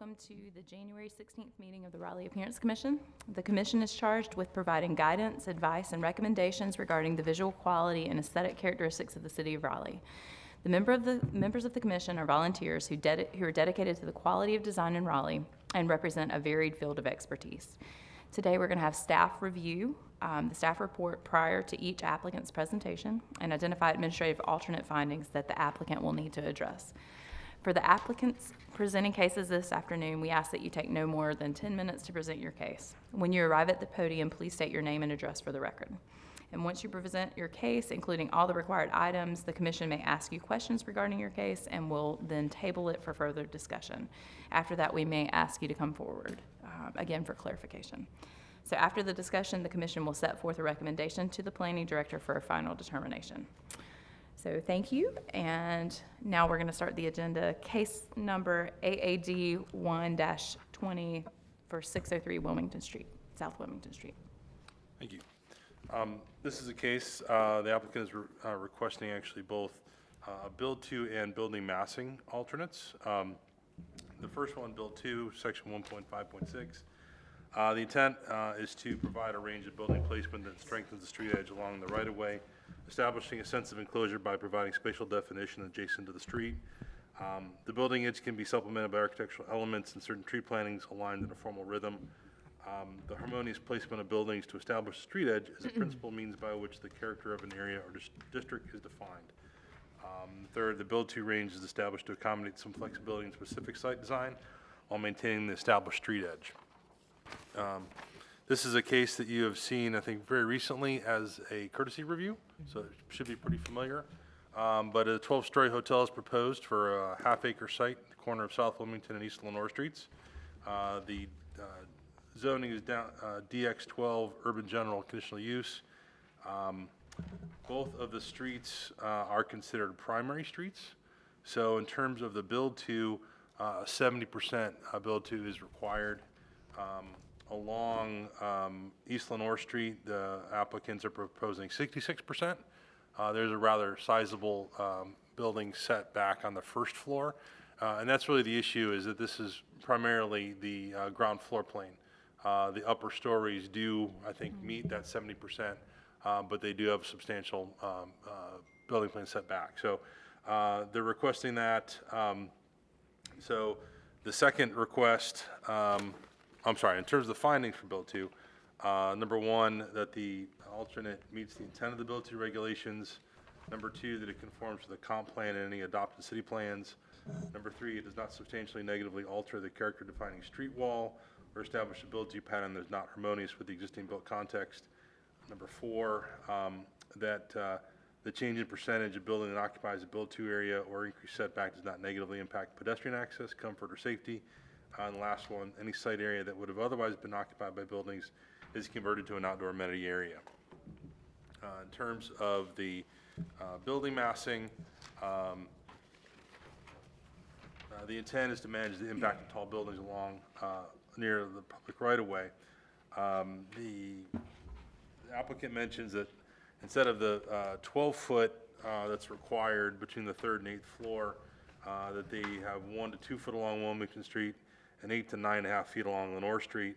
Welcome to the January 16th meeting of the Raleigh Appearance Commission. The Commission is charged with providing guidance, advice, and recommendations regarding the visual quality and aesthetic characteristics of the City of Raleigh. The members of the Commission are volunteers who are dedicated to the quality of design in Raleigh and represent a varied field of expertise. Today we're going to have staff review the staff report prior to each applicant's presentation and identify administrative alternate findings that the applicant will need to address. For the applicants presenting cases this afternoon, we ask that you take no more than 10 minutes to present your case. When you arrive at the podium, please state your name and address for the record. And once you present your case, including all the required items, the Commission may ask you questions regarding your case and will then table it for further discussion. After that, we may ask you to come forward, again, for clarification. So after the discussion, the Commission will set forth a recommendation to the Planning Director for a final determination. So thank you, and now we're going to start the agenda. Case number AAD 1-20 for 603 Wilmington Street, South Wilmington Street. Thank you. This is a case, the applicant is requesting actually both build to and building massing alternates. The first one, build to, section 1.5.6. The intent is to provide a range of building placement that strengthens the street edge along the right-of-way, establishing a sense of enclosure by providing spatial definition adjacent to the street. The building edge can be supplemented by architectural elements and certain tree plantings aligned in a formal rhythm. The harmonious placement of buildings to establish a street edge is a principal means by which the character of an area or district is defined. Third, the build-to range is established to accommodate some flexibility in specific site design while maintaining the established street edge. This is a case that you have seen, I think, very recently as a courtesy review, so it should be pretty familiar. But a 12-story hotel is proposed for a half-acre site at the corner of South Wilmington and East Lenore Streets. The zoning is down DX12 urban general conditional use. Both of the streets are considered primary streets. So in terms of the build-to, 70% build-to is required. Along East Lenore Street, the applicants are proposing 66%. There's a rather sizable building set back on the first floor. And that's really the issue, is that this is primarily the ground floor plane. The upper stories do, I think, meet that 70%, but they do have substantial building plane setback. So they're requesting that. So the second request, I'm sorry, in terms of the findings for build to, number one, that the alternate meets the intent of the build to regulations. Number two, that it conforms to the comp plan and any adopted city plans. Number three, it does not substantially negatively alter the character defining street wall or establish a build to pattern that is not harmonious with the existing built context. Number four, that the change in percentage of building that occupies a build to area or increased setback does not negatively impact pedestrian access, comfort, or safety. And the last one, any site area that would have otherwise been occupied by buildings is converted to an outdoor amenity area. In terms of the building massing, the intent is to manage the impact of tall buildings along near the public right-of-way. The applicant mentions that instead of the 12-foot that's required between the third and eighth floor, that they have 1 to 2 foot along Wilmington Street and 8 to 9.5 feet along Lenore Street,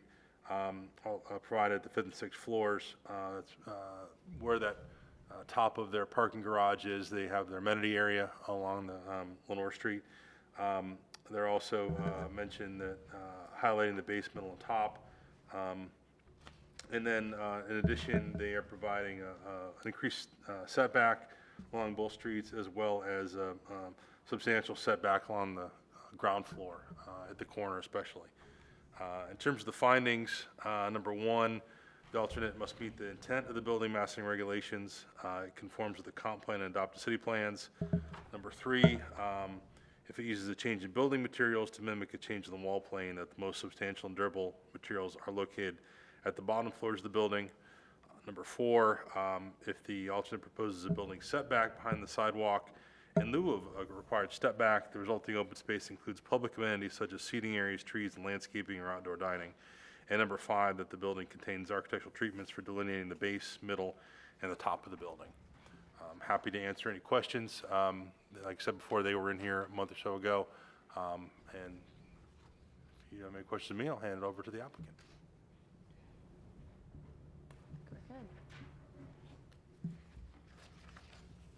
provided at the 5th and 6th floors. That's where that top of their parking garage is. They have their amenity area along the Lenore Street. They're also mentioned that highlighting the base, middle, and top. And then in addition, they are providing an increased setback along both streets, as well as a substantial setback along the ground floor at the corner especially. In terms of the findings, number one, the alternate must meet the intent of the building massing regulations. It conforms with the comp plan and adopted city plans. Number three, if it uses a change in building materials to mimic a change in the wall plane, that the most substantial and durable materials are located at the bottom floors of the building. Number four, if the alternate proposes a building setback behind the sidewalk in lieu of a required step back, the resulting open space includes public amenities such as seating areas, trees, and landscaping or outdoor dining. And number five, that the building contains architectural treatments for delineating the base, middle, and the top of the building. I'm happy to answer any questions. Like I said before, they were in here a month or so ago, and If you have any questions of me, I'll hand it over to the applicant. Go ahead.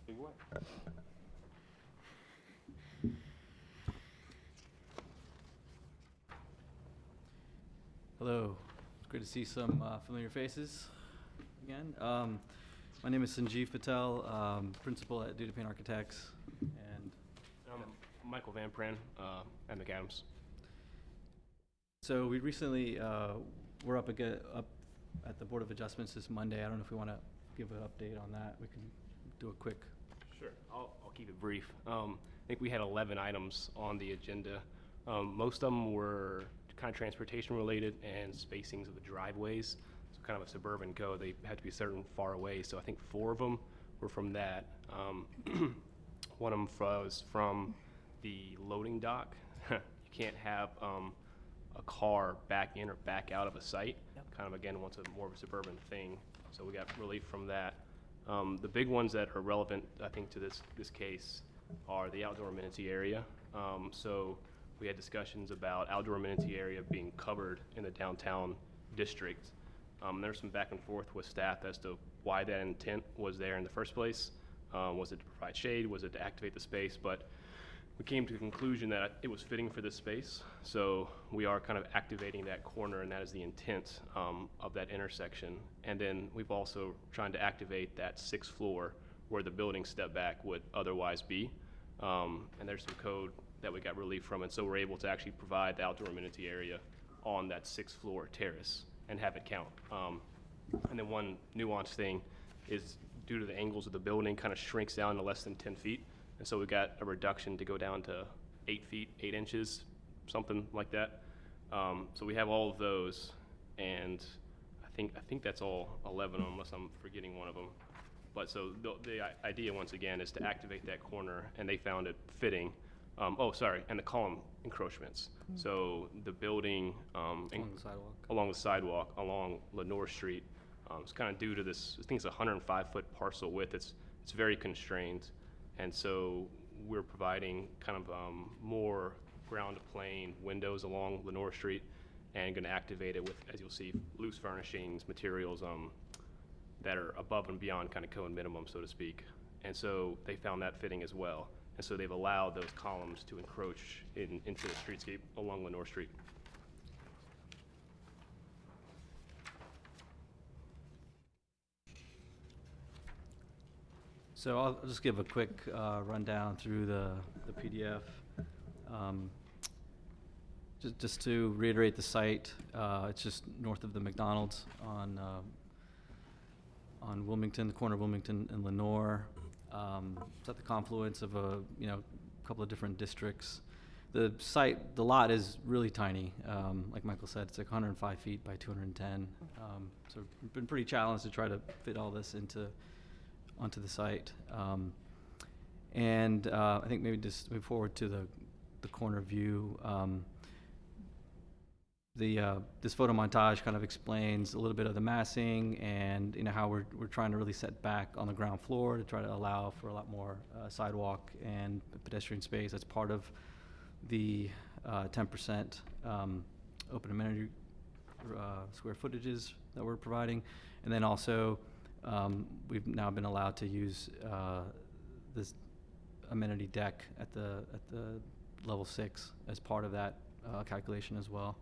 Take it away. Hello, it's great to see some familiar faces again. My name is Sanjeev Patel, principal at Duty Paint Architects, and Michael Van Pran at McAdams. so we recently were up at the Board of Adjustments this Monday. I don't know if we want to give an update on that. We can do a quick. Sure. I'll keep it brief. I think we had 11 items on the agenda. Most of them were kind of transportation related and spacings of the driveways. So kind of a suburban code. They had to be certain far away. So I think 4 of them were from that. One of them was from the loading dock. You can't have a car back in or back out of a site. Kind of, again, wants more of a suburban thing. So we got relief from that. The big ones that are relevant, I think, to this case are the outdoor amenity area. So we had discussions about outdoor amenity area being covered in the downtown district. There's some back and forth with staff as to why that intent was there in the first place. Was it to provide shade? Was it to activate the space? But we came to the conclusion that it was fitting for this space. So we are kind of activating that corner, and that is the intent of that intersection. And then we've also trying to activate that 6th floor where the building step back would otherwise be. And there's some code that we got relief from, and so we're able to actually provide the outdoor amenity area on that 6th floor terrace and have it count. And then one nuanced thing is due to the angles of the building kind of shrinks down to less than 10 feet. And so we got a reduction to go down to 8 feet, 8 inches, something like that. So we have all of those, and I think that's all 11 of them, unless I'm forgetting one of them. But so the idea, once again, is to activate that corner, and they found it fitting. And the column encroachments. So the building along the sidewalk, along Lenore Street, it's kind of due to this. I think it's a 105-foot parcel width. It's very constrained, and so we're providing kind of more ground to plane windows along Lenore Street, and going to activate it with, as you'll see, loose furnishings, materials that are above and beyond kind of code minimum, so to speak. And so they found that fitting as well. And so they've allowed those columns to encroach into the streetscape along Lenore Street. So I'll just give a quick rundown through the PDF. Just to reiterate the site, it's just north of the McDonald's on Wilmington, the corner of Wilmington and Lenore. It's at the confluence of a couple of different districts. The lot is really tiny. Like Michael said, it's like 105 feet by 210. So we've been pretty challenged to try to fit all this onto the site. I think maybe just move forward to the corner view. This photo montage kind of explains a little bit of the massing and how we're trying to really set back on the ground floor to try to allow for a lot more sidewalk and pedestrian space. That's part of the 10% open amenity square footages that we're providing, and then also we've now been allowed to use this amenity deck at the level 6 as part of that calculation as well.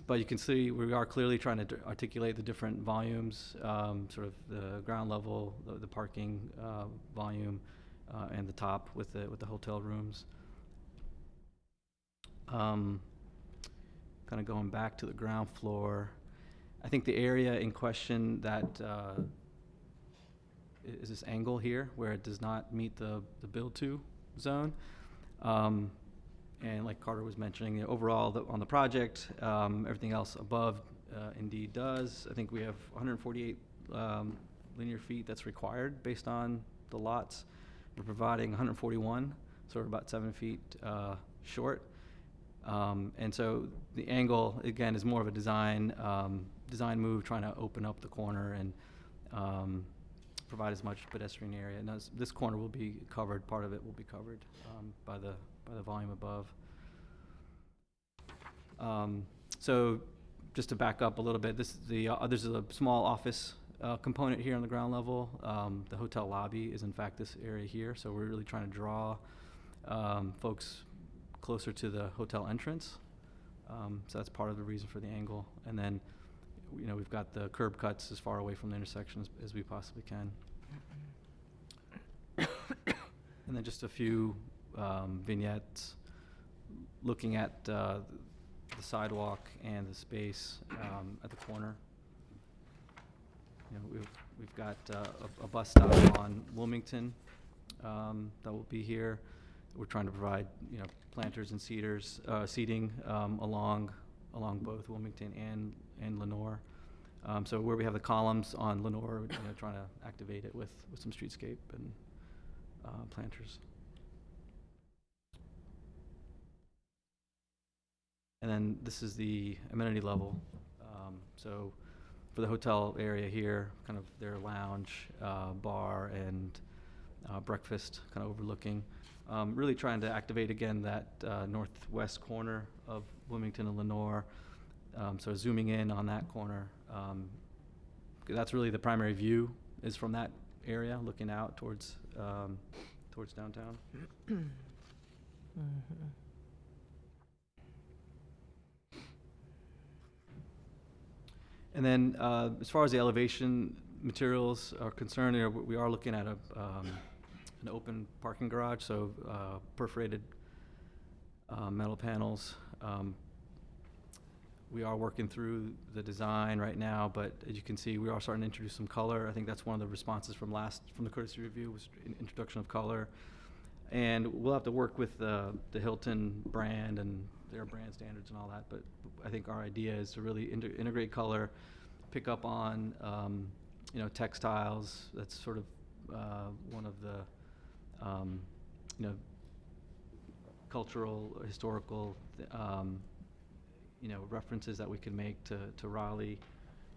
But you can see we are clearly trying to articulate the different volumes, sort of the ground level, the parking volume, and the top with the hotel rooms. Kind of going back to the ground floor, I think the area in question that is this angle here where it does not meet the build to zone. And like Carter was mentioning, overall on the project, everything else above indeed does. I think we have 148 linear feet that's required based on the lots. We're providing 141, so we're about 7 feet short. And so the angle, again, is more of a design move, trying to open up the corner and provide as much pedestrian area. And this corner will be covered, part of it will be covered by the volume above. So just to back up a little bit, there's a small office component here on the ground level. The hotel lobby is in fact this area here, so we're really trying to draw folks closer to the hotel entrance. So that's part of the reason for the angle. And then, we've got the curb cuts as far away from the intersection as we possibly can. And then just a few vignettes looking at the sidewalk and the space at the corner. We've got a bus stop on Wilmington that will be here. We're trying to provide, planters and seating along both Wilmington and Lenore. So where we have the columns on Lenore, trying to activate it with some streetscape and planters. And then this is the amenity level. So for the hotel area here, kind of their lounge, bar, and breakfast kind of overlooking. Really trying to activate again that northwest corner of Wilmington and Lenore. So zooming in on that corner. That's really the primary view is from that area, looking out towards downtown. And then as far as the elevation materials are concerned, we are looking at an open parking garage, so perforated metal panels. We are working through the design right now, but as you can see, we are starting to introduce some color. I think that's one of the responses from the courtesy review was introduction of color. And we'll have to work with the Hilton brand and their brand standards and all that, but I think our idea is to really integrate color, pick up on textiles. That's sort of one of the cultural, historical references that we can make to Raleigh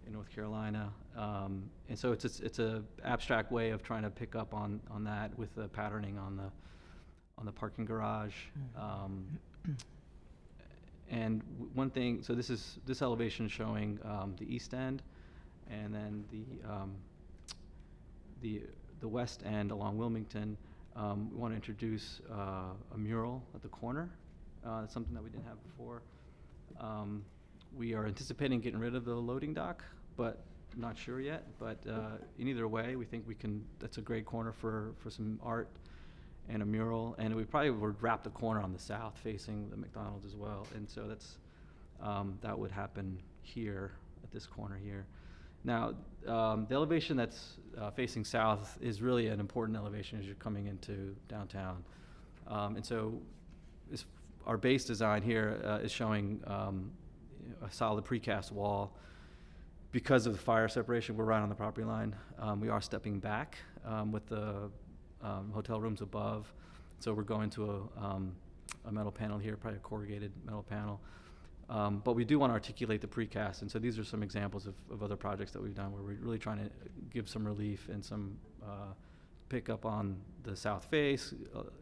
in North Carolina. And so it's a abstract way of trying to pick up on that with the patterning on the parking garage. And one thing, so this elevation is showing the east end, and then the west end along Wilmington. We want to introduce a mural at the corner. That's something that we didn't have before. We are anticipating getting rid of the loading dock, but not sure yet. But in either way, we think that's a great corner for some art and a mural. And we probably would wrap the corner on the south facing the McDonald's as well. And so that would happen here at this corner here. Now, the elevation that's facing south is really an important elevation as you're coming into downtown. And so our base design here is showing a solid precast wall. Because of the fire separation, we're right on the property line. We are stepping back with the hotel rooms above. So we're going to a metal panel here, probably a corrugated metal panel. But we do want to articulate the precast, and so these are some examples of other projects that we've done where we're really trying to give some relief and some pick up on the south face.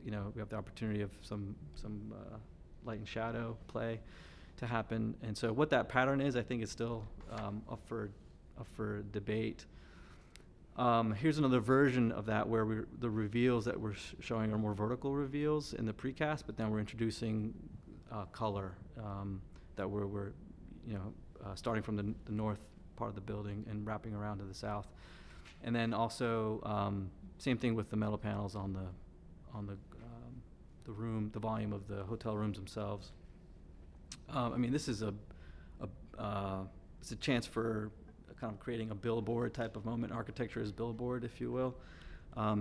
We have the opportunity of some light and shadow play to happen, and so what that pattern is, I think, is still up for debate. Here's another version of that where the reveals that we're showing are more vertical reveals in the precast, but then we're introducing color. That we're starting from the north part of the building and wrapping around to the south, and then also same thing with the metal panels on the room, the volume of the hotel rooms themselves. This is it's a chance for kind of creating a billboard type of moment. Architecture is billboard, if you will,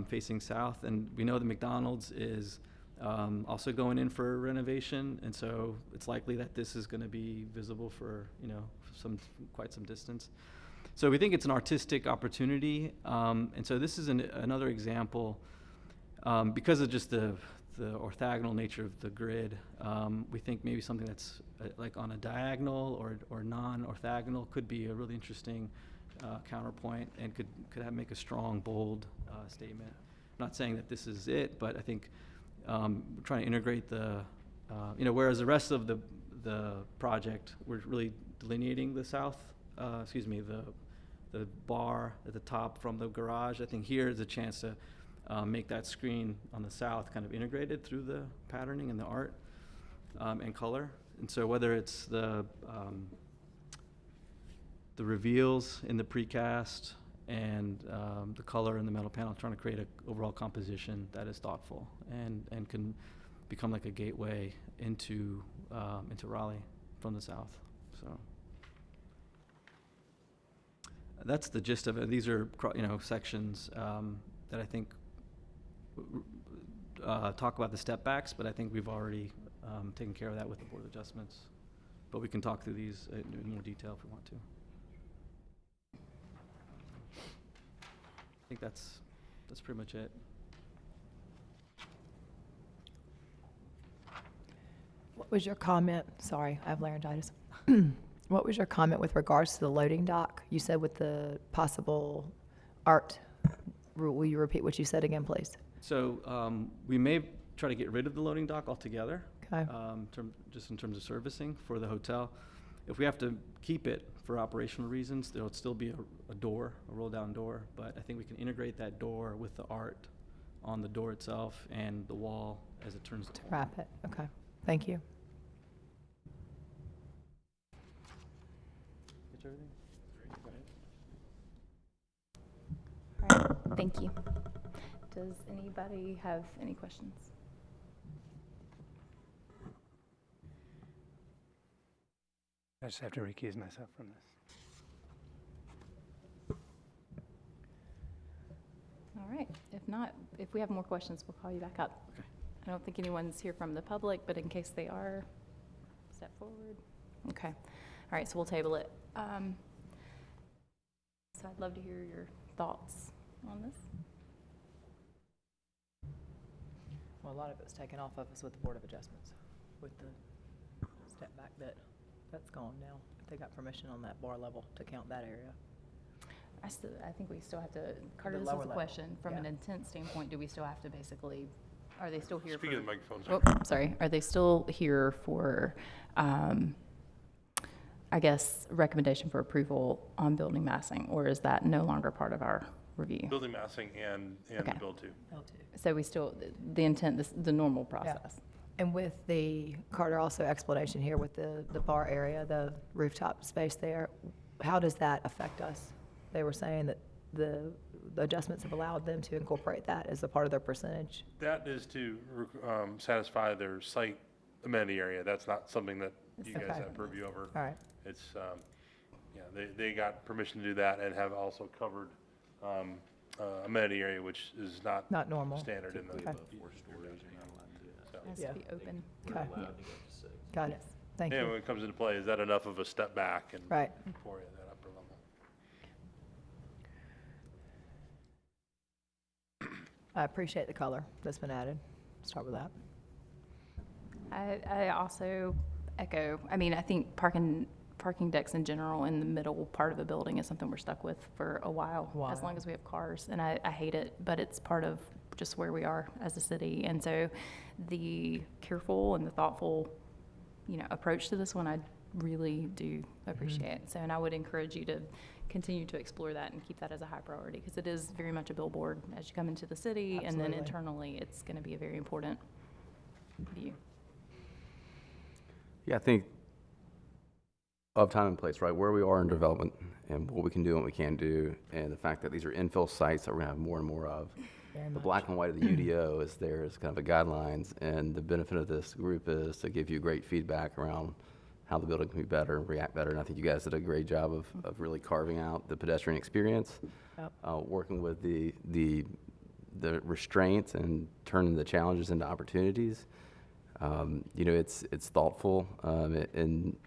facing south, and we know the McDonald's is also going in for renovation, and so it's likely that this is going to be visible for quite some distance. So we think it's an artistic opportunity, and so this is another example because of just the orthogonal nature of the grid. We think maybe something that's like on a diagonal or non-orthogonal could be a really interesting counterpoint and could make a strong, bold statement. I'm not saying that this is it, but I think we're trying to integrate whereas the rest of the the project, we're really delineating the the bar at the top from the garage. I think here is a chance to make that screen on the south kind of integrated through the patterning and the art and color. And so whether it's the reveals in the precast and the color in the metal panel, trying to create an overall composition that is thoughtful and can become like a gateway into Raleigh from the south. So that's the gist of it. These are sections that I think talk about the step backs, but I think we've already taken care of that with the Board of Adjustments. But we can talk through these in more detail if we want to. I think that's pretty much it. What was your comment? Sorry, I have laryngitis. What was your comment with regards to the loading dock? You said with the possible art. Will you repeat what you said again, please? So we may try to get rid of the loading dock altogether, Okay. just in terms of servicing for the hotel. If we have to keep it for operational reasons, there will still be a door, a roll-down door, but I think we can integrate that door with the art on the door itself and the wall as it turns To wrap it. Okay. Thank you. Get everything? All right, thank you. Does anybody have any questions? I just have to recuse myself from this. All right, if not, if we have more questions, we'll call you back up. Okay. I don't think anyone's here from the public, but in case they are, step forward. Okay, all right, so we'll table it. So I'd love to hear your thoughts on this. Well, a lot of it was taken off of us with the Board of Adjustments, with the step back bit. That's gone now. They got permission on that bar level to count that area. I think we still have to, Carter, The this is lower a level, question. From an yeah. intent standpoint, do we still have to basically, are they still here for? Speaking of the microphone, Oh, sorry. Are they still here for, I guess, recommendation for approval on building massing? Or is that no longer part of our review? building massing and Okay. the build too. So we still, the intent, the normal process? And with the, Carter, also explanation here with the bar area, the rooftop space there, how does that affect us? They were saying that the adjustments have allowed them to incorporate that as a part of their percentage. That is to satisfy their site amenity area. That's not something that you guys Okay. have purview over. All right. It's, they got permission to do that and have also covered amenity area, which is not Not normal. standard in the. Okay. It has Yeah. to be open. Okay. Got it. Thank And you. when it comes into play, is that enough of a step back and Right. for you at that upper level? I appreciate the color that's been added. Start with that. I also echo, I mean, I think parking decks in general in the middle part of the building is something we're stuck with for a while, as long as we have cars. And I hate it, but it's part of just where we are as a city. And so the careful and the thoughtful, approach to this one, I really do appreciate. So, and I would encourage you to continue to explore that and keep that as a high priority, because it is very much a billboard as you come into the city. And then Absolutely. internally, it's going to be a very important view. Yeah, I think of time and place, right? Where we are in development and what we can do and what we can't do, and the fact that these are infill sites that we're gonna have more and more of. Very The much. black and white of the UDO is there as kind of a guidelines, and the benefit of this group is to give you great feedback around how the building can be better and react better. And I think you guys did a great job of really carving out the pedestrian experience, Yep. working with the restraints and turning the challenges into opportunities. It's thoughtful, and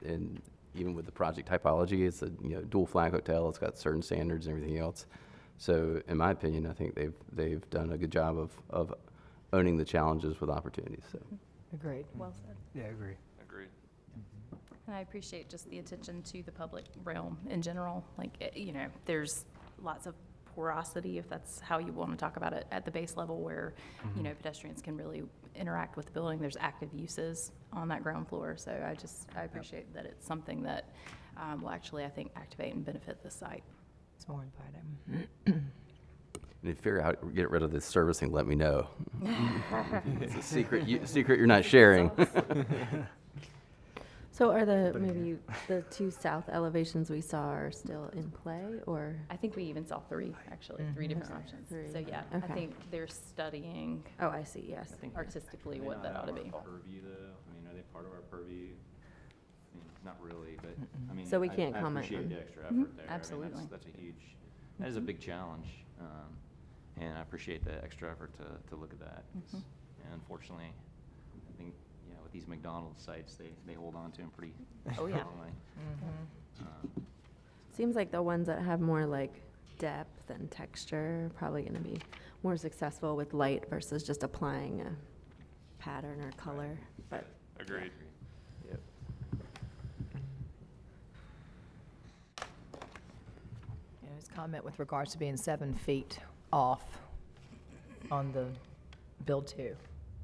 even with the project typology, it's a dual flag hotel. It's got certain standards and everything else. So, in my opinion, I think they've done a good job of owning the challenges with opportunities. So, Agreed. Well said. Yeah, I agree. Agreed. And I appreciate just the attention to the public realm in general. Like, there's lots of porosity, if that's how you want to talk about it, at the base level where, you know, pedestrians can really interact with the building. There's active uses on that ground floor. So I appreciate that it's something that will actually, I think, activate and benefit the site. It's more inviting. And if you figure out how to get rid of this servicing, let me know. It's a secret you're not sharing. So are maybe the two south elevations we saw are still in play, or? I think we even saw three, actually, three different options. Three. So, yeah, I Okay. think they're studying Oh, I see, yes. artistically what that ought to be. Purview though, I mean, are they part of our purview? I mean, not really, but, I mean. So we can't I comment appreciate on- the extra effort there. I mean, absolutely. That's a huge, that is a big challenge, and I appreciate the extra effort to look at that. And unfortunately, I think, you know, with these McDonald's sites, they hold on to them pretty Oh, yeah. strongly. Seems like the ones that have more like depth and texture are probably gonna be more successful with light versus just applying a pattern or color, but. Agreed. Yep. His comment with regards to being 7 feet off on the build two,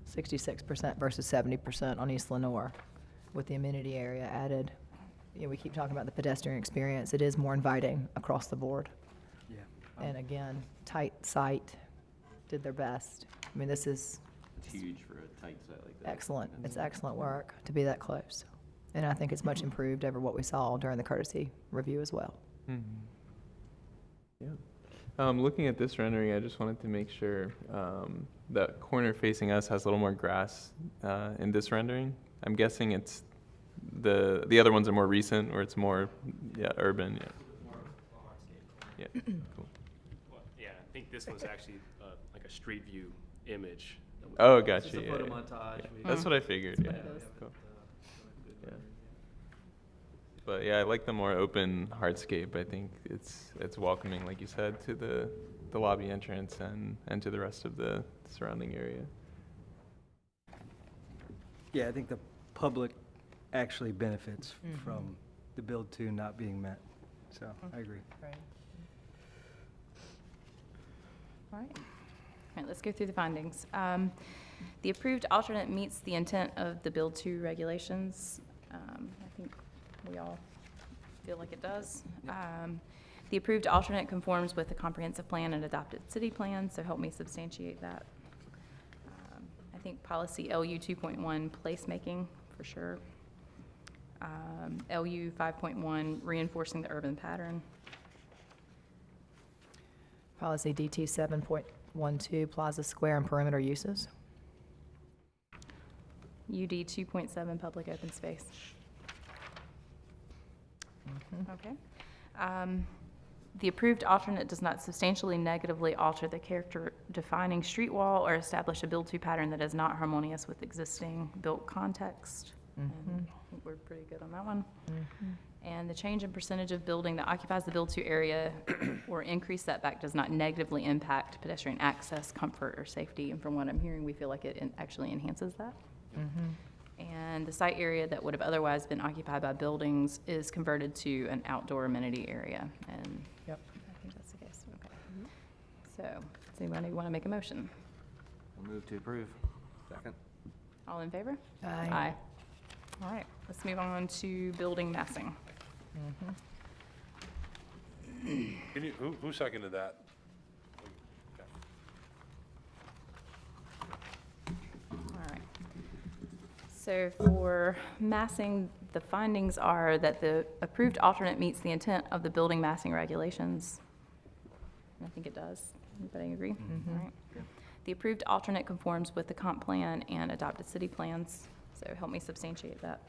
66% versus 70% on East Lenore with the amenity area added. You know, we keep talking about the pedestrian experience. It is more inviting across the board. Yeah. And again, tight site, did their best. I mean, this is It's huge for a tight site like that. excellent. It's excellent work to be that close. And I think it's much improved over what we saw during the courtesy review as well. Yeah. Looking at this rendering, I just wanted to make sure the corner facing us has a little more grass in this rendering. I'm guessing it's the other ones are more recent, or it's more urban. Yeah. Yeah. Cool. Well, yeah, I think this one's actually like a street view image. Oh, It's gotcha. just a Yeah, photo yeah. montage. Yeah, We- that's what I figured. Yeah. Cool. Yeah. But yeah, I like the more open hardscape. I think it's welcoming, like you said, to the lobby entrance and to the rest of the surrounding area. Yeah, I think the public actually benefits from the build two not being met. So I agree. Right. All right. All right, let's go through the findings. The approved alternate meets the intent of the Build 2 regulations. I think we all feel like it does. The approved alternate conforms with the comprehensive plan and adopted city plan, so help me substantiate that. I think policy LU 2.1, placemaking, for sure. LU 5.1, reinforcing the urban pattern. Policy DT 7.12, Plaza Square and perimeter uses. UD 2.7, public open space. Okay. The approved alternate does not substantially negatively alter the character defining street wall or establish a build-to pattern that is not harmonious with existing built context. And I think we're pretty good on that one. And the change in percentage of building that occupies the build-to area or increased setback does not negatively impact pedestrian access, comfort, or safety. And from what I'm hearing, we feel like it actually enhances that. And the site area that would have otherwise been occupied by buildings is converted to an outdoor amenity area. And Yep. I think that's the case. Okay. So, does anybody want to make a motion? We'll move to approve. Second. All in favor? Aye. All right, let's move on to building massing. Can you, who seconded that? All right. So for massing, the findings are that the approved alternate meets the intent of the building massing regulations. And I think it does. Anybody agree? All right. The approved alternate conforms with the comp plan and adopted city plans, so help me substantiate that.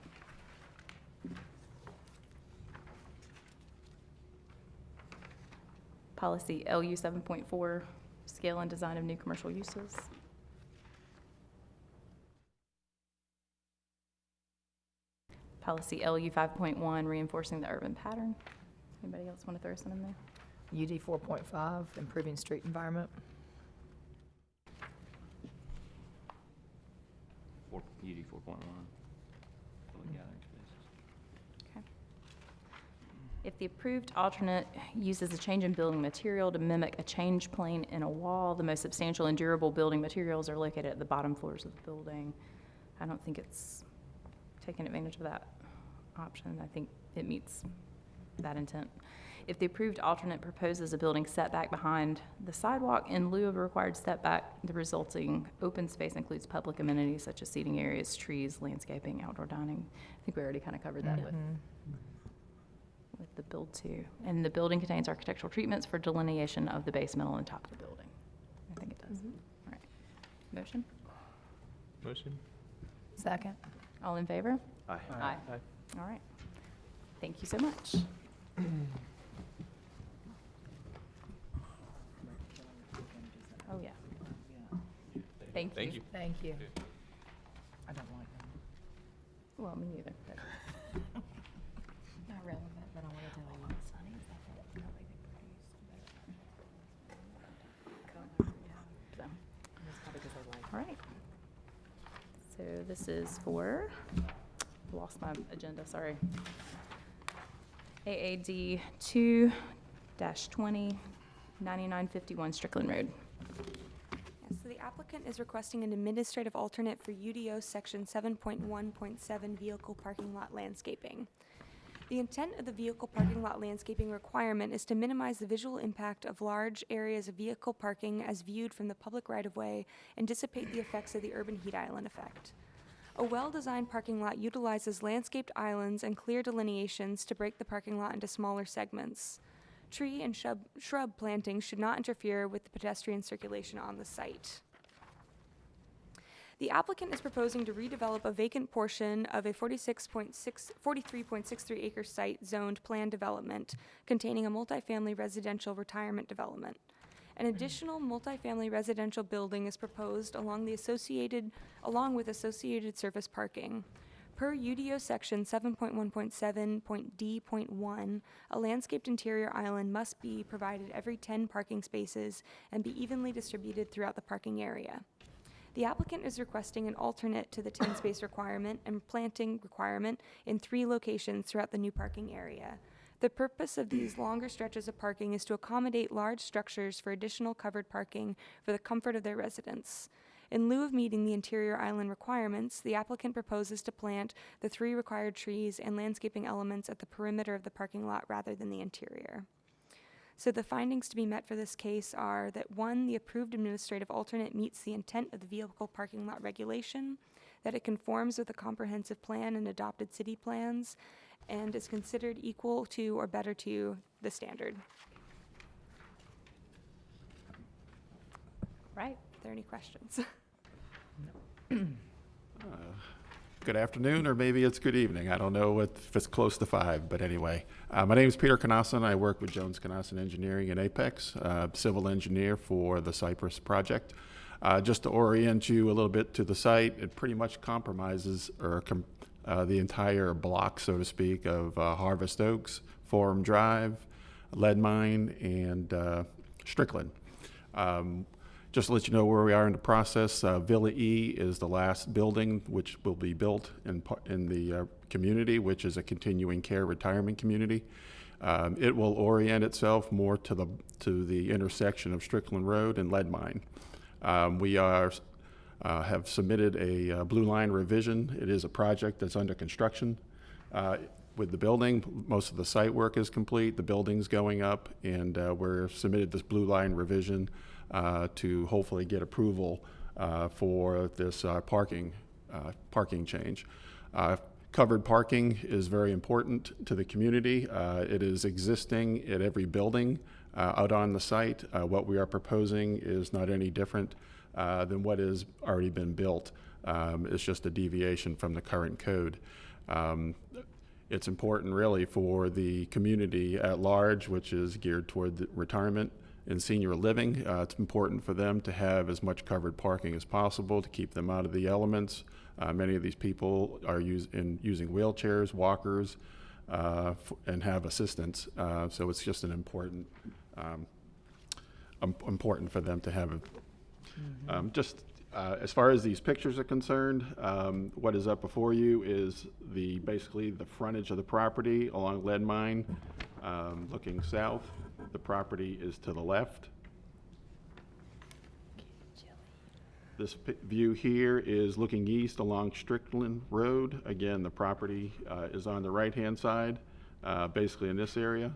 Policy LU 7.4, scale and design of new commercial uses. Policy LU 5.1, reinforcing the urban pattern. Anybody else want to throw some in there? UD 4.5, improving street environment. UD 4.1. Public gathering spaces. Okay. If the approved alternate uses a change in building material to mimic a change plane in a wall, the most substantial and durable building materials are located at the bottom floors of the building. I don't think it's taking advantage of that option. I think it meets that intent. If the approved alternate proposes a building setback behind the sidewalk in lieu of a required setback, the resulting open space includes public amenities such as seating areas, trees, landscaping, outdoor dining. I think we already kind of covered that with the build to. And the building contains architectural treatments for delineation of the base, middle, and top of the building. I think it does. All right. Motion? Motion? Second. All in favor? Aye. Aye. All right. Thank you so much. Oh, yeah. Thank you. Thank you. Thank you. I don't like that. Well, me neither. but- Not relevant, but I want to tell you. So, It's probably because I like all right. So this is for, lost my agenda, sorry. AAD 2-20, 9951 Strickland Road. Yes, so the applicant is requesting an administrative alternate for UDO section 7.1.7 vehicle parking lot landscaping. The intent of the vehicle parking lot landscaping requirement is to minimize the visual impact of large areas of vehicle parking as viewed from the public right-of-way and dissipate the effects of the urban heat island effect. A well-designed parking lot utilizes landscaped islands and clear delineations to break the parking lot into smaller segments. Tree and shrub plantings should not interfere with the pedestrian circulation on the site. The applicant is proposing to redevelop a vacant portion of a 43.63 acre site zoned planned development containing a multifamily residential retirement development. An additional multifamily residential building is proposed along with associated surface parking. Per UDO section 7.1.7.d.1, a landscaped interior island must be provided every 10 parking spaces and be evenly distributed throughout the parking area. The applicant is requesting an alternate to the 10-space requirement and planting requirement in 3 locations throughout the new parking area. The purpose of these longer stretches of parking is to accommodate large structures for additional covered parking for the comfort of their residents. In lieu of meeting the interior island requirements, the applicant proposes to plant the 3 required trees and landscaping elements at the perimeter of the parking lot rather than the interior. So the findings to be met for this case are that 1, the approved administrative alternate meets the intent of the vehicle parking lot regulation, that it conforms with the comprehensive plan and adopted city plans, and is considered equal to or better to the standard. Right. Are there any questions? Good afternoon, or maybe it's good evening. I don't know if it's close to 5, but anyway. My name is Peter Canasson. I work with Jones Canasson Engineering in Apex, civil engineer for the Cypress project. Just to orient you a little bit to the site, it pretty much compromises the entire block, so to speak, of Harvest Oaks, Forum Drive, Lead Mine, and Strickland. Just to let you know where we are in the process, Villa E is the last building which will be built in the community, which is a continuing care retirement community. It will orient itself more to the intersection of Strickland Road and Lead Mine. We have submitted a blue line revision. It is a project that's under construction. With the building, most of the site work is complete. The building's going up, and we're submitted this blue line revision to hopefully get approval for this parking change. Covered parking is very important to the community. It is existing at every building out on the site. What we are proposing is not any different than what has already been built. It's just a deviation from the current code. It's important really for the community at large, which is geared toward the retirement and senior living. It's important for them to have as much covered parking as possible to keep them out of the elements. Many of these people are using wheelchairs, walkers, and have assistance. So it's just an important for them to have. As far as these pictures are concerned, what is up before you is basically the frontage of the property along Lead Mine. looking south. The property is to the left. This view here is looking east along Strickland Road. Again, the property is on the right-hand side, basically in this area.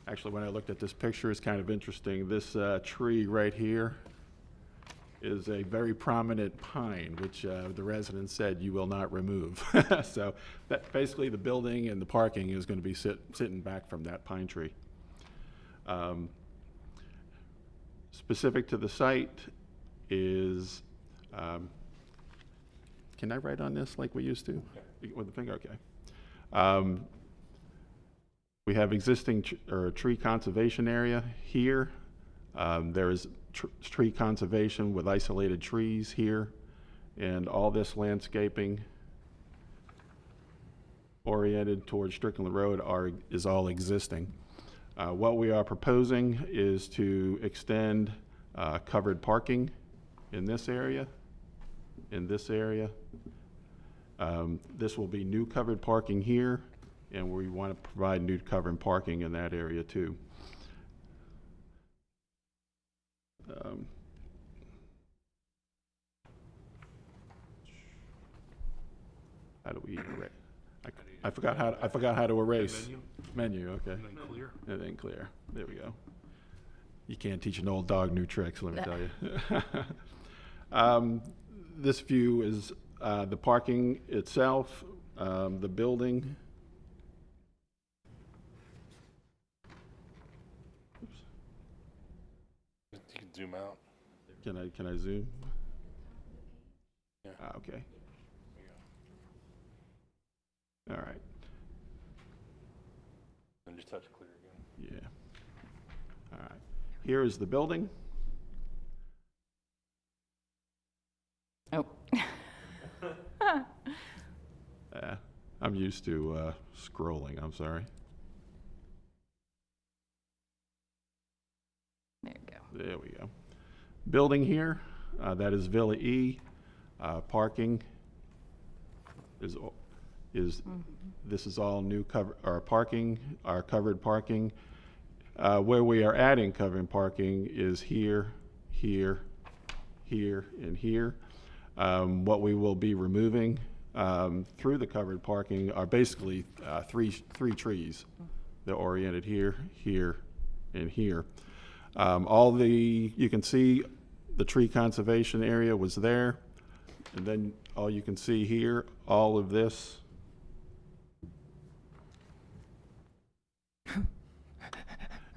Actually, when I looked at this picture, it's kind of interesting. This tree right here is a very prominent pine, which the residents said you will not remove. So that basically the building and the parking is going to be sitting back from that pine tree. Specific to the site is, can I write on this like we used to? With the finger, okay. We have existing tree conservation area here. There is tree conservation with isolated trees here, and all this landscaping oriented towards Strickland Road is all existing. What we are proposing is to extend covered parking in this area, this will be new covered parking here, and we want to provide new covered parking in that area too. How do we erase? I forgot how to erase. Menu, okay. And then clear. And then clear. There we go. You can't teach an old dog new tricks, let me tell you. This view is the parking itself, the building. You can zoom out. Can I zoom? Yeah. Okay. All right. And just touch clear again. Yeah. All right. Here is the building. Oh. I'm used to scrolling, I'm sorry. There you go. There we go. Building here, that is Villa E. Parking is this is all new parking, our covered parking. Where we are adding covered parking is here, here, here, and here. What we will be removing through the covered parking are basically three trees. They're oriented here, here, and here. You can see the tree conservation area was there, and then all you can see here, all of this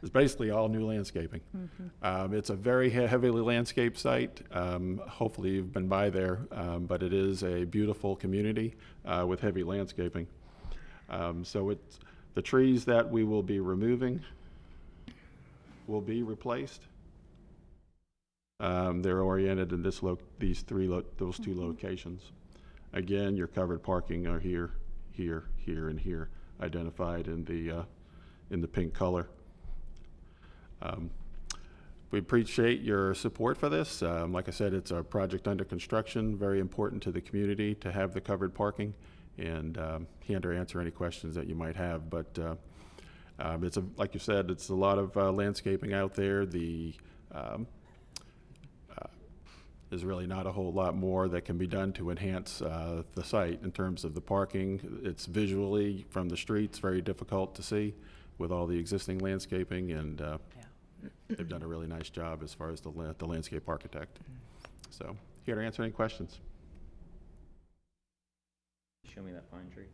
is basically all new landscaping. It's a very heavily landscaped site. Hopefully you've been by there, but it is a beautiful community with heavy landscaping. So the trees that we will be removing will be replaced. They're oriented in those two locations. Again, your covered parking are here, here, here, and here, identified in the pink color. We appreciate your support for this. Like I said, it's a project under construction, very important to the community to have the covered parking, and here to answer any questions that you might have. But like you said, it's a lot of landscaping out there. There's really not a whole lot more that can be done to enhance the site in terms of the parking. It's visually from the streets very difficult to see with all the existing landscaping, and they've done a really nice job as far as the landscape architect. So here to answer any questions. Show me that pine tree.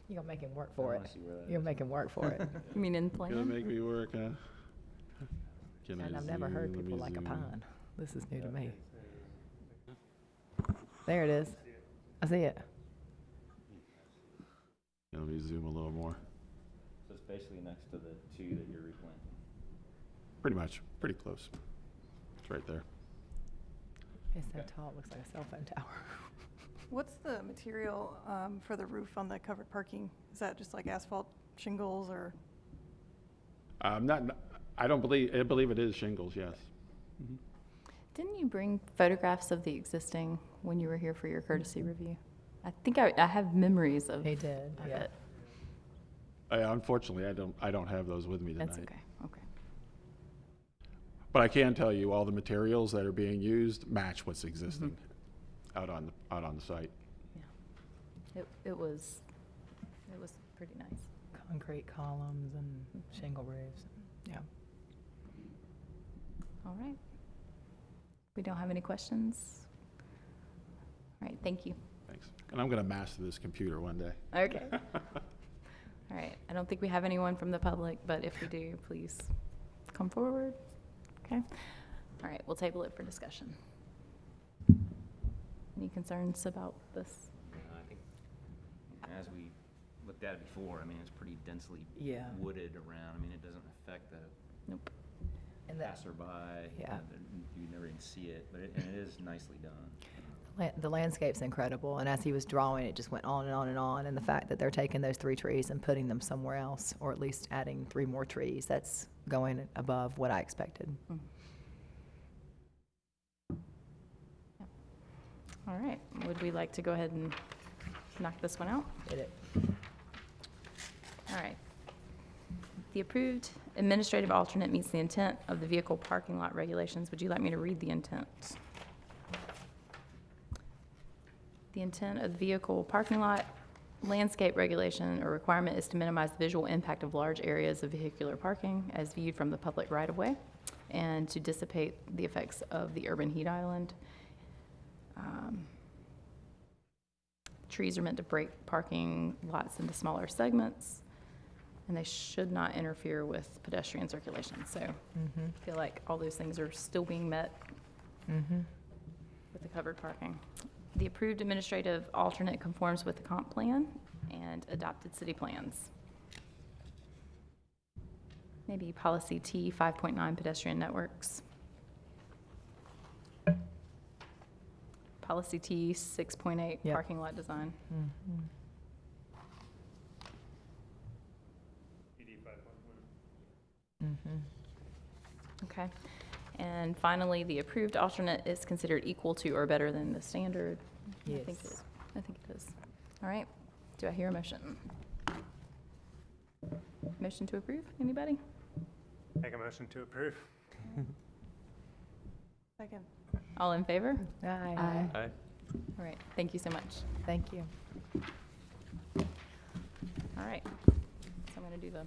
You're gonna make him work for it. You're gonna make him work for it. You mean in plan? Gonna make me work, huh? And I've never heard people like a pine. This is new to me. There it is. I see it. Let me zoom a little more. So it's basically next to the two that you're replanting. Pretty much, pretty close. It's right there. It's so tall, it looks like a cell phone tower. What's the material for the roof on the covered parking? Is that just like asphalt shingles or? I believe it is shingles, yes. Didn't you bring photographs of the existing when you were here for your courtesy review? I think I have memories of He did, of yeah. it. Unfortunately, I don't have those with me tonight. That's okay, okay. But I can tell you, all the materials that are being used match what's existing out on the site. Yeah. It was pretty nice. Concrete columns and shingle roofs. Yeah. All right. We don't have any questions? All right, thank you. Thanks. And I'm going to master this computer one day. Okay. All right, I don't think we have anyone from the public, but if we do, please come forward. Okay. All right, we'll table it for discussion. Any concerns about this? I think, as we looked at it before, I mean, it's pretty densely Yeah. wooded around. I mean, it doesn't affect the Nope. And that, passerby. Yeah. You never even see it, but and it is nicely done. the landscape's incredible, and as he was drawing, it just went on and on and on, and the fact that they're taking those 3 trees and putting them somewhere else, or at least adding 3 more trees, that's going above what I expected. All right, would we like to go ahead and knock this one out? Did it? All right. The approved administrative alternate meets the intent of the vehicle parking lot regulations. Would you like me to read the intent? The intent of the vehicle parking lot landscape regulation or requirement is to minimize the visual impact of large areas of vehicular parking as viewed from the public right-of-way and to dissipate the effects of the urban heat island. Trees are meant to break parking lots into smaller segments, and they should not interfere with pedestrian circulation. So I feel like all those things are still being met with the covered parking. The approved administrative alternate conforms with the comp plan and adopted city plans. Maybe policy T 5.9 pedestrian networks. Policy T 6.8 Yep. parking lot design. Okay. And finally, the approved alternate is considered equal to or better than the standard. I think Yes. I think it is. All right. Do I hear a motion? Motion to approve? Anybody? Make a motion to approve. Second. All in favor? Aye. Aye. All right. Thank you so much. Thank you. All right. So I'm going to do the